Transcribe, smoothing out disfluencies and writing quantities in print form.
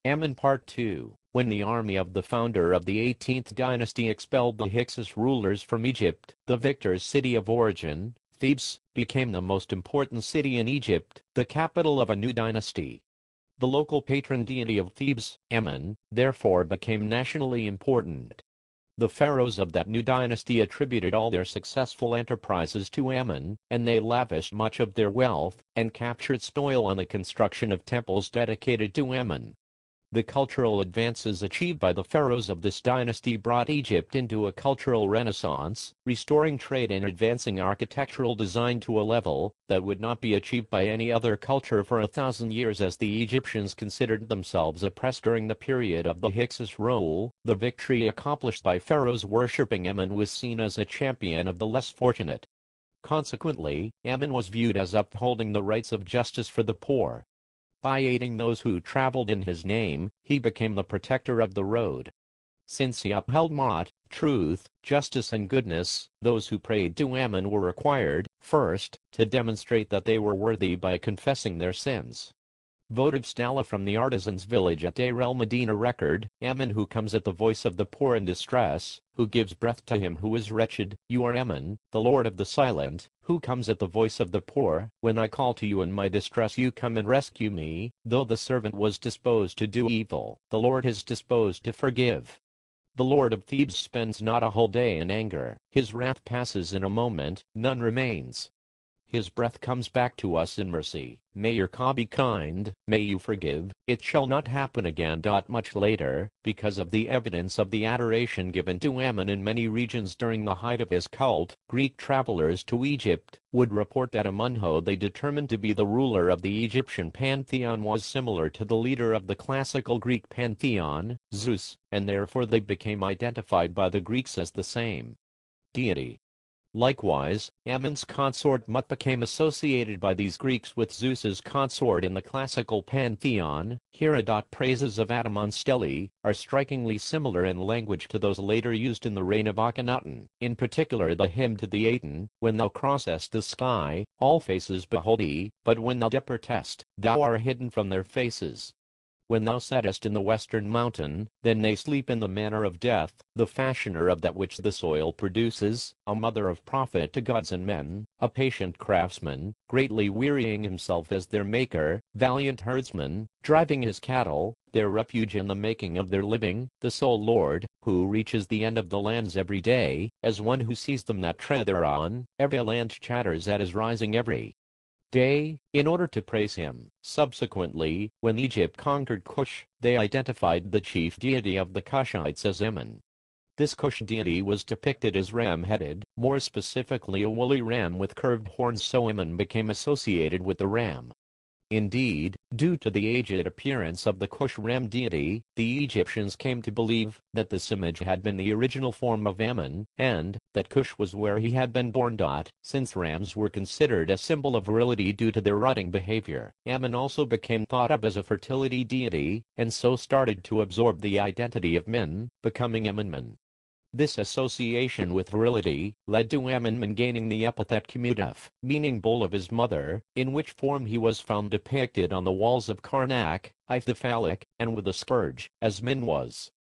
Amun Part 2. When the army of the founder of the 18th dynasty expelled the Hyksos rulers from Egypt, the victor's city of origin, Thebes, became the most important city in Egypt, the capital of a new dynasty. The local patron deity of Thebes, Amun, therefore became nationally important. The pharaohs of that new dynasty attributed all their successful enterprises to Amun, and they lavished much of their wealth and captured spoil on the construction of temples dedicated to Amun. The cultural advances achieved by the pharaohs of this dynasty brought Egypt into a cultural renaissance, restoring trade and advancing architectural design to a level that would not be achieved by any other culture for 1,000 years, as the Egyptians considered themselves oppressed during the period of the Hyksos rule. The victory accomplished by pharaohs worshipping Amun was seen as a champion of the less fortunate. Consequently, Amun was viewed as upholding the rights of justice for the poor. By aiding those who traveled in his name, he became the protector of the road. Since he upheld Ma'at, truth, justice and goodness, those who prayed to Amun were required, first, to demonstrate that they were worthy by confessing their sins. Votive stela from the artisan's village at Deir el-Medina record, Amun who comes at the voice of the poor in distress, who gives breath to him who is wretched, you are Amun, the Lord of the silent, who comes at the voice of the poor, when I call to you in my distress you come and rescue me, though the servant was disposed to do evil, the Lord is disposed to forgive. The Lord of Thebes spends not a whole day in anger, his wrath passes in a moment, none remains. His breath comes back to us in mercy. May your Ka be kind, may you forgive, it shall not happen again. Much later, because of the evidence of the adoration given to Amun in many regions during the height of his cult, Greek travelers to Egypt would report that Amun they determined to be the ruler of the Egyptian pantheon was similar to the leader of the classical Greek pantheon, Zeus, and therefore they became identified by the Greeks as the same deity. Likewise, Amun's consort Mut became associated by these Greeks with Zeus's consort in the classical pantheon. Praises of Amun stelae are strikingly similar in language to those later used in the reign of Akhenaten, in particular the hymn to the Aten, when thou crossest the sky, all faces behold thee, but when thou departest, thou art hidden from their faces. When thou settest in the western mountain, then they sleep in the manner of death, the fashioner of that which the soil produces, a mother of profit to gods and men, a patient craftsman, greatly wearying himself as their maker, valiant herdsman, driving his cattle, their refuge in the making of their living, the sole Lord, who reaches the end of the lands every day, as one who sees them that tread thereon, every land chatters at his rising every day, in order to praise him. Subsequently, when Egypt conquered Cush, they identified the chief deity of the Cushites as Amun. This Cush deity was depicted as ram-headed, more specifically a woolly ram with curved horns, so Amun became associated with the ram. Indeed, due to the aged appearance of the Cush ram deity, the Egyptians came to believe that this image had been the original form of Amun, and that Cush was where he had been born. Since rams were considered a symbol of virility due to their rutting behavior, Amun also became thought of as a fertility deity, and so started to absorb the identity of Min, becoming Amunman. This association with virility led to Amun gaining the epithet Kumudaf, meaning bull of his mother, in which form he was found depicted on the walls of Karnak, the phallic, and with a scourge, as Min was.